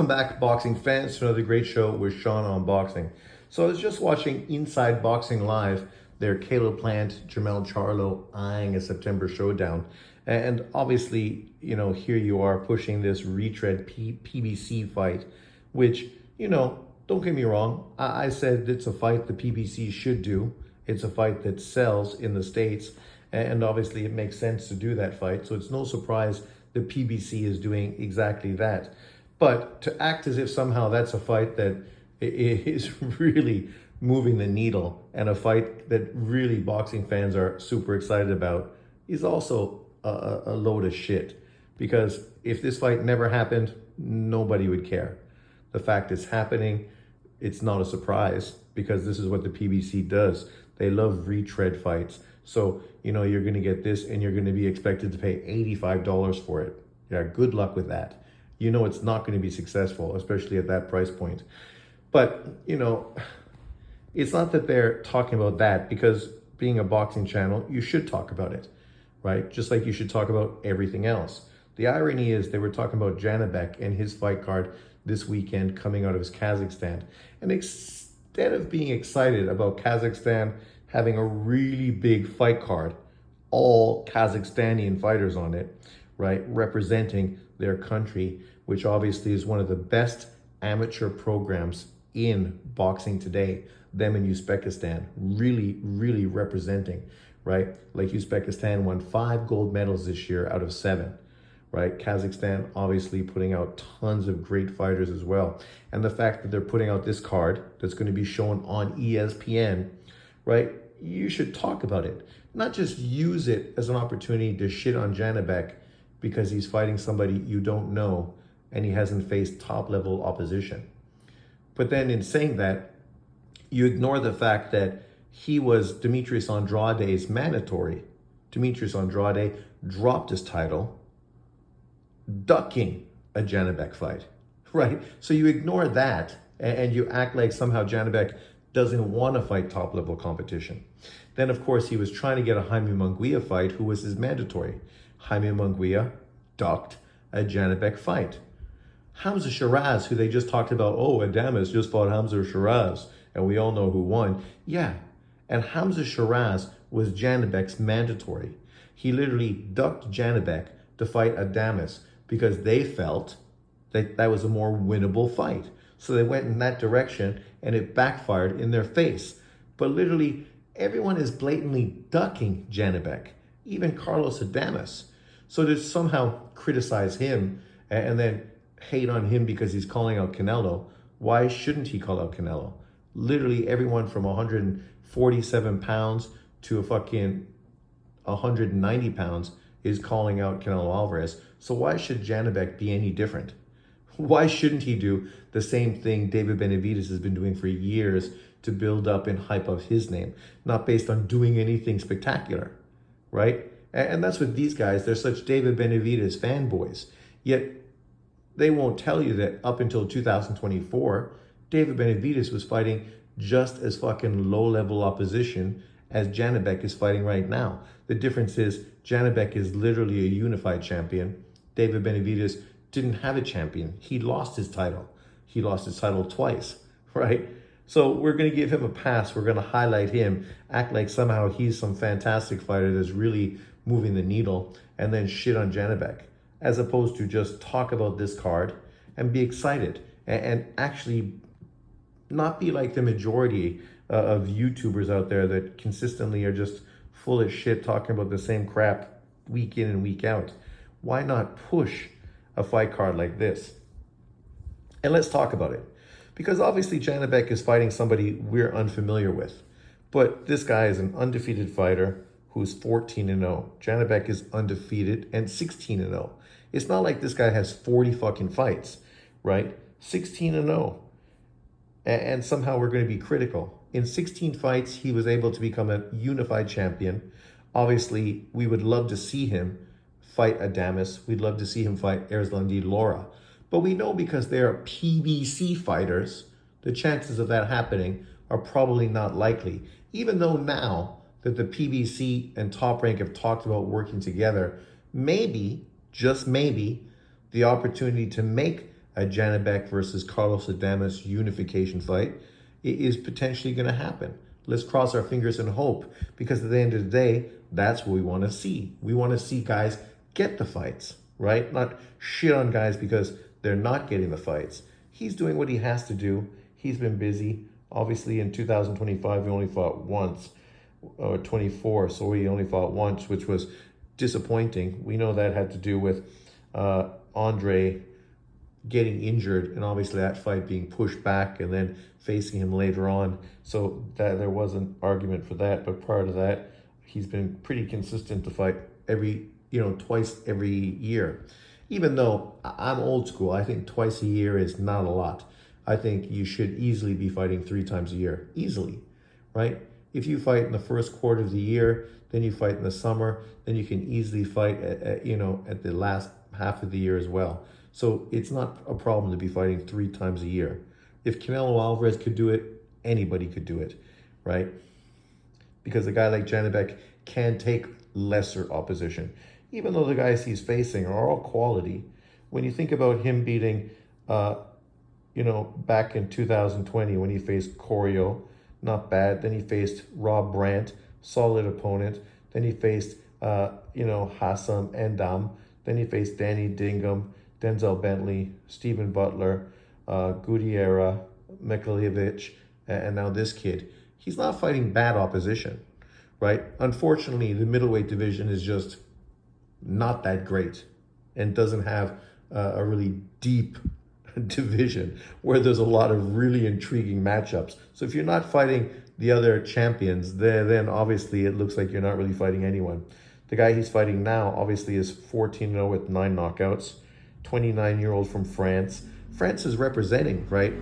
Welcome back, boxing fans, to another great show with Sean on boxing. So I was just watching Inside Boxing Live, their Caleb Plant, Jermell Charlo eyeing a September showdown. And obviously, here you are pushing this retread PBC fight, which, don't get me wrong. I said it's a fight the PBC should do. It's a fight that sells in the States. And obviously it makes sense to do that fight. So it's no surprise the PBC is doing exactly that. But to act as if somehow that's a fight that is really moving the needle and a fight that really boxing fans are super excited about is also a load of shit. Because if this fight never happened, nobody would care. The fact it's happening, it's not a surprise because this is what the PBC does. They love retread fights. So, you're going to get this and you're going to be expected to pay $85 for it. Yeah, good luck with that. It's not going to be successful, especially at that price point. But, it's not that they're talking about that because being a boxing channel, you should talk about it, right? Just like you should talk about everything else. The irony is they were talking about Janibek and his fight card this weekend coming out of his Kazakhstan. And instead of being excited about Kazakhstan having a really big fight card, all Kazakhstani fighters on it, right, representing their country, which obviously is one of the best amateur programs in boxing today, them in Uzbekistan, really representing, right? Like Uzbekistan won 5 gold medals this year out of 7, right? Kazakhstan obviously putting out tons of great fighters as well. And the fact that they're putting out this card that's going to be shown on ESPN, right? You should talk about it, not just use it as an opportunity to shit on Janibek because he's fighting somebody you don't know and he hasn't faced top-level opposition. But then in saying that, you ignore the fact that he was Demetrius Andrade's mandatory. Demetrius Andrade dropped his title, ducking a Janibek fight, right? So you ignore that and you act like somehow Janibek doesn't want to fight top-level competition. Then, of course, he was trying to get a Jaime Munguia fight, who was his mandatory. Jaime Munguia ducked a Janibek fight. Hamza Shiraz, who they just talked about, Adames just fought Hamza Shiraz, and we all know who won. Yeah, and Hamza Shiraz was Janibek's mandatory. He literally ducked Janibek to fight Adames because they felt that that was a more winnable fight. So they went in that direction, and it backfired in their face. But literally, everyone is blatantly ducking Janibek, even Carlos Adames. So to somehow criticize him and then hate on him because he's calling out Canelo, why shouldn't he call out Canelo? Literally everyone from 147 pounds to a fucking 190 pounds is calling out Canelo Alvarez. So why should Janibek be any different? Why shouldn't he do the same thing David Benavidez has been doing for years to build up and hype up his name, not based on doing anything spectacular, right? And that's what these guys, they're such David Benavidez fanboys. Yet they won't tell you that up until 2024, David Benavidez was fighting just as fucking low-level opposition as Janibek is fighting right now. The difference is Janibek is literally a unified champion. David Benavidez didn't have a champion. He lost his title. He lost his title twice, right? So we're going to give him a pass. We're going to highlight him, act like somehow he's some fantastic fighter that's really moving the needle, and then shit on Janibek, as opposed to just talk about this card and be excited and actually not be like the majority of YouTubers out there that consistently are just full of shit talking about the same crap week in and week out. Why not push a fight card like this? And let's talk about it. Because obviously Janibek is fighting somebody we're unfamiliar with. But this guy is an undefeated fighter who's 14-0. Janibek is undefeated and 16-0. It's not like this guy has 40 fucking fights, right? 16-0. And somehow we're going to be critical. In 16 fights, he was able to become a unified champion. Obviously, we would love to see him fight Adames. We'd love to see him fight Erislandy Lara. But we know because they are PBC fighters, the chances of that happening are probably not likely. Even though now that the PBC and Top Rank have talked about working together, maybe, just maybe, the opportunity to make a Janibek versus Carlos Adames unification fight is potentially going to happen. Let's cross our fingers and hope, because at the end of the day, that's what we want to see. We want to see guys get the fights, right? Not shit on guys because they're not getting the fights. He's doing what he has to do. He's been busy. Obviously, in 2025, he only fought once, or 24, so he only fought once, which was disappointing. We know that had to do with Andre getting injured, and obviously that fight being pushed back and then facing him later on. So that there was an argument for that. But prior to that, he's been pretty consistent to fight twice every year. Even though I'm old school, I think twice a year is not a lot. I think you should easily be fighting 3 times a year, easily, right? If you fight in the first quarter of the year, then you fight in the summer, then you can easily fight at the last half of the year as well. So it's not a problem to be fighting 3 times a year. If Canelo Alvarez could do it, anybody could do it, right? Because a guy like Janibek can take lesser opposition. Even though the guys he's facing are all quality, when you think about him beating, back in 2020 when he faced Corio, not bad. Then he faced Rob Brandt, solid opponent. Then he faced, Hassam Endam. Then he faced Danny Dingham, Denzel Bentley, Stephen Butler, Gutierrez, Mikhailovich, and now this kid. He's not fighting bad opposition, right? Unfortunately, the middleweight division is just not that great and doesn't have a really deep division where there's a lot of really intriguing matchups. So if you're not fighting the other champions, then obviously it looks like you're not really fighting anyone. The guy he's fighting now obviously is 14-0 with 9 knockouts, 29-year-old from France. France is representing, right?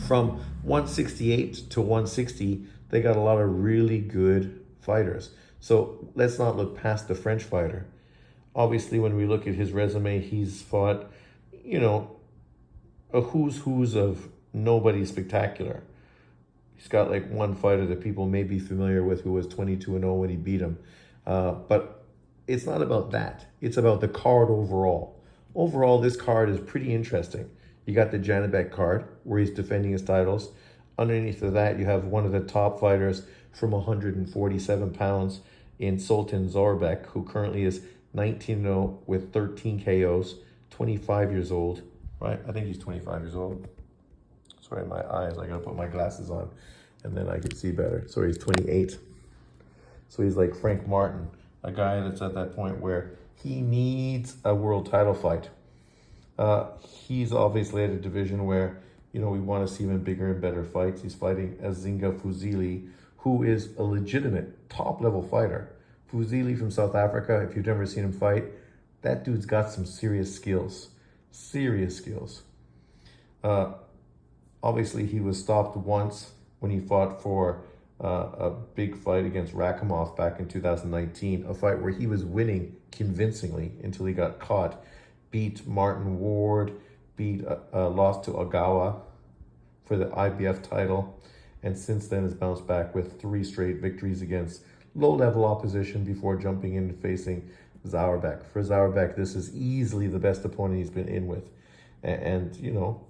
From 168 to 160, they got a lot of really good fighters. So let's not look past the French fighter. Obviously, when we look at his resume, he's fought, a who's of nobody spectacular. He's got like one fighter that people may be familiar with who was 22-0 when he beat him. But it's not about that. It's about the card overall. Overall, this card is pretty interesting. You got the Janibek card where he's defending his titles. Underneath of that, you have one of the top fighters from 147 pounds in Sultan Zorbek, who currently is 19-0 with 13 KOs, 25 years old, right? I think he's 25 years old. Sorry, my eyes, I gotta put my glasses on and then I can see better. Sorry, he's 28. So he's like Frank Martin, a guy that's at that point where he needs a world title fight. He's obviously at a division where, we want to see him in bigger and better fights. He's fighting Azinga Fuzili, who is a legitimate top-level fighter. Fuzili from South Africa, if you've never seen him fight, that dude's got some serious skills. Serious skills. Obviously, he was stopped once when he fought for a big fight against Rakhimov back in 2019, a fight where he was winning convincingly until he got caught. Beat Martin Ward, lost to Ogawa for the IBF title, and since then has bounced back with 3 straight victories against low-level opposition before jumping in and facing Zorbek. For Zorbek, this is easily the best opponent he's been in with. And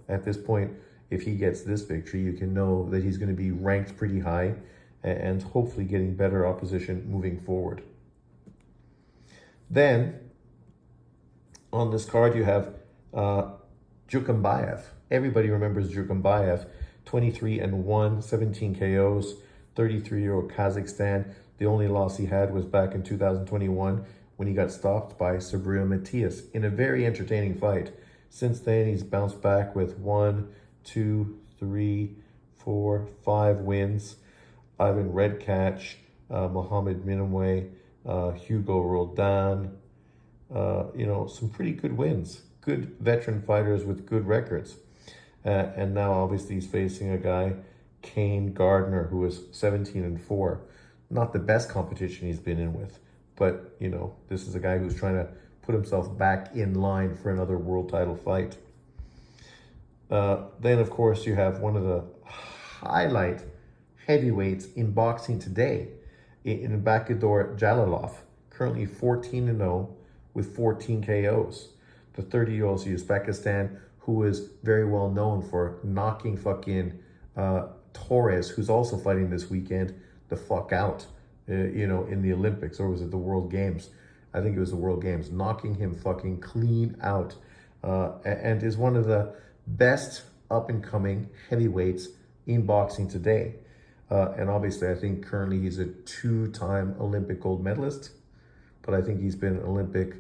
at this point, if he gets this victory, you can know that he's going to be ranked pretty high and hopefully getting better opposition moving forward. Then, on this card, you have Jukembayev. Everybody remembers Jukembayev, 23-1, 17 KOs, 33-year-old Kazakhstan. The only loss he had was back in 2021 when he got stopped by Sabrio Matias in a very entertaining fight. Since then, he's bounced back with 1, 2, 3, 4, 5 wins. Ivan Redkach, Mohamed Minamwe, Hugo Roldan, some pretty good wins. Good veteran fighters with good records. And now obviously he's facing a guy, Kane Gardner, who is 17-4. Not the best competition he's been in with, but this is a guy who's trying to put himself back in line for another world title fight. Then of course you have one of the highlight heavyweights in boxing today, in Bakidor Jalilov, currently 14-0 with 14 KOs. The 30-year-old Uzbekistan, who is very well known for knocking fucking Torres, who's also fighting this weekend, the fuck out, in the Olympics, or was it the World Games? I think it was the World Games, knocking him fucking clean out, and is one of the best up-and-coming heavyweights in boxing today. And obviously, I think currently he's a 2-time Olympic gold medalist, but I think he's been Olympic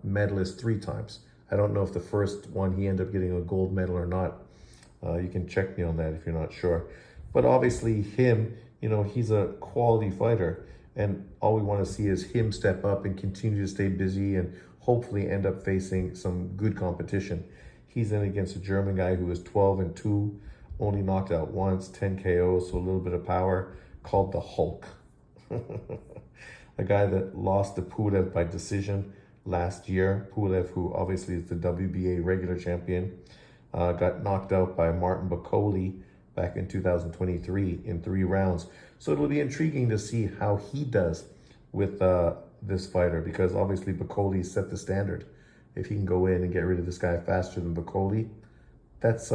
medalist 3 times. I don't know if the first one he ended up getting a gold medal or not. You can check me on that if you're not sure. But obviously him, he's a quality fighter, and all we want to see is him step up and continue to stay busy and hopefully end up facing some good competition. He's in against a German guy who is 12-2, only knocked out once, 10 KOs, so a little bit of power, called the Hulk. A guy that lost to Pulev by decision last year. Pulev, who obviously is the WBA regular champion, got knocked out by Martin Bakole back in 2023 in 3 rounds. So it'll be intriguing to see how he does with this fighter, because obviously Bakole set the standard. If he can go in and get rid of this guy faster than Bakole, that's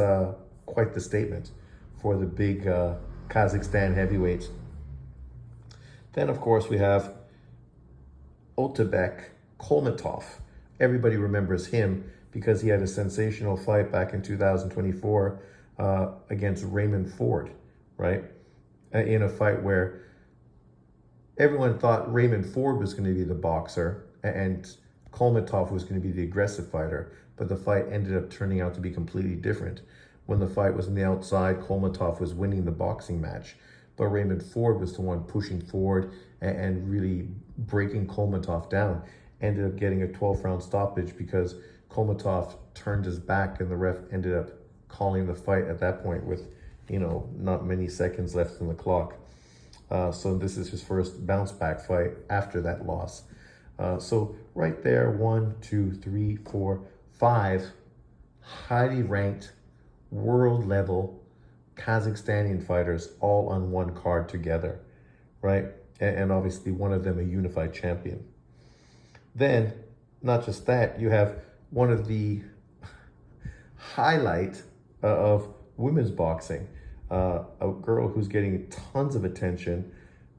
quite the statement for the big Kazakhstan heavyweights. Then, of course, we have Otabek Kolmatov. Everybody remembers him because he had a sensational fight back in 2024 against Raymond Ford, right? In a fight where everyone thought Raymond Ford was going to be the boxer and Kolmatov was going to be the aggressive fighter, but the fight ended up turning out to be completely different. When the fight was on the outside, Kolmatov was winning the boxing match, but Raymond Ford was the one pushing forward and really breaking Kolmatov down. Ended up getting a 12-round stoppage because Kolmatov turned his back and the ref ended up calling the fight at that point with, not many seconds left on the clock. So this is his first bounce back fight after that loss. So right there, 1, 2, 3, 4, 5 highly ranked world level Kazakhstani fighters all on one card together, right? And obviously one of them a unified champion. Then, not just that, you have one of the highlight of women's boxing, a girl who's getting tons of attention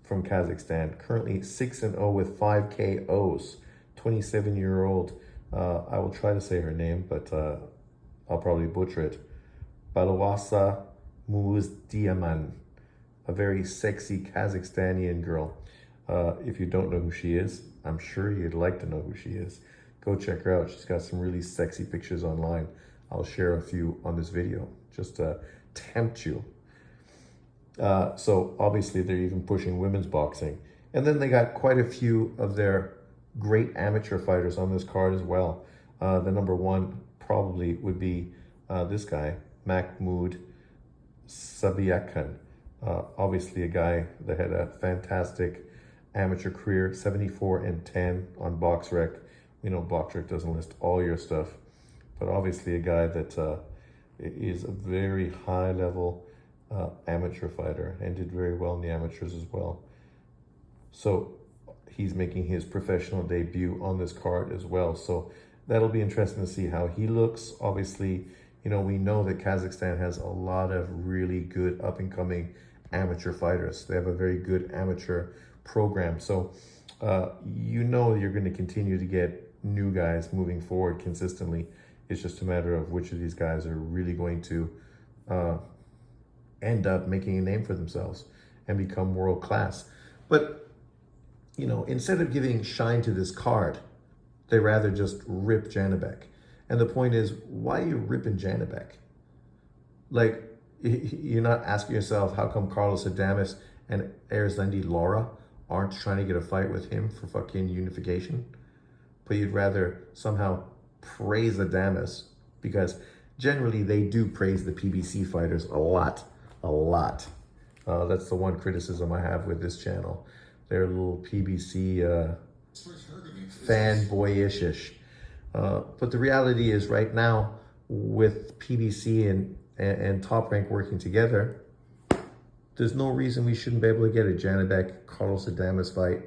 from Kazakhstan, currently 6-0 with 5 KOs, 27-year-old. I will try to say her name, but I'll probably butcher it. Balawasa Muzdiaman, a very sexy Kazakhstani girl. If you don't know who she is, I'm sure you'd like to know who she is. Go check her out. She's got some really sexy pictures online. I'll share a few on this video just to tempt you. So obviously they're even pushing women's boxing. And then they got quite a few of their great amateur fighters on this card as well. The number one probably would be this guy, Mahmoud Sabiakan. Obviously a guy that had a fantastic amateur career, 74-10 on BoxRec. We know BoxRec doesn't list all your stuff, but obviously a guy that is a very high level amateur fighter and did very well in the amateurs as well. So he's making his professional debut on this card as well. So that'll be interesting to see how he looks. Obviously, we know that Kazakhstan has a lot of really good up-and-coming amateur fighters. They have a very good amateur program. So you're going to continue to get new guys moving forward consistently. It's just a matter of which of these guys are really going to end up making a name for themselves and become world class. But, instead of giving shine to this card, they rather just rip Janibek. And the point is, why are you ripping Janibek? Like, you're not asking yourself, how come Carlos Adames and Erislandy Lara aren't trying to get a fight with him for fucking unification? But you'd rather somehow praise Adames, because generally they do praise the PBC fighters a lot. That's the one criticism I have with this channel. They're a little PBC fanboyish. But the reality is right now, with PBC and Top Rank working together, there's no reason we shouldn't be able to get a Janibek Carlos Adames fight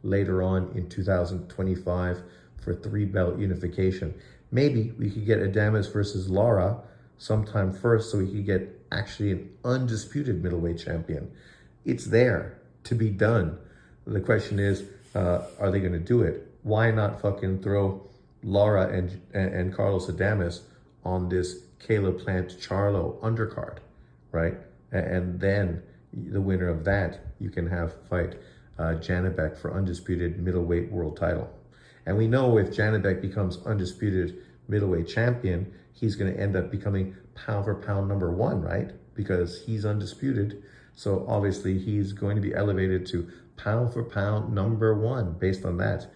later on in 2025 for 3-belt unification. Maybe we could get Adames versus Lara sometime first so we could get actually an undisputed middleweight champion. It's there to be done. The question is, are they going to do it? Why not fucking throw Lara and Carlos Adames on this Caleb Plant Charlo undercard, right? And then the winner of that, you can have fight Janibek for undisputed middleweight world title. And we know if Janibek becomes undisputed middleweight champion, he's going to end up becoming pound for pound number one, right? Because he's undisputed. So obviously he's going to be elevated to pound for pound number one based on that.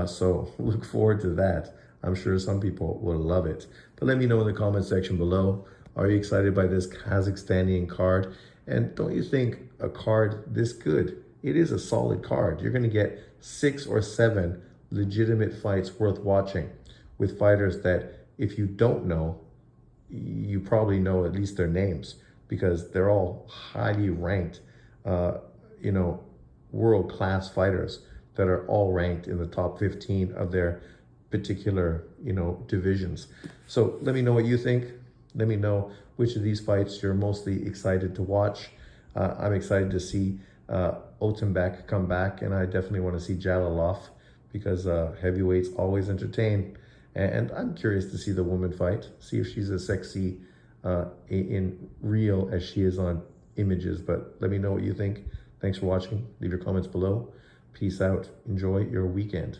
So look forward to that. I'm sure some people will love it. But let me know in the comment section below. Are you excited by this Kazakhstanian card? And don't you think a card this good? It is a solid card. You're going to get 6 or 7 legitimate fights worth watching with fighters that if you don't know, you probably know at least their names because they're all highly ranked, world-class fighters that are all ranked in the top 15 of their particular, divisions. So let me know what you think. Let me know which of these fights you're mostly excited to watch. I'm excited to see Otenbek come back, and I definitely want to see Jalilov because heavyweights always entertain. And I'm curious to see the woman fight, see if she's as sexy in real as she is on images. But let me know what you think. Thanks for watching. Leave your comments below. Peace out. Enjoy your weekend.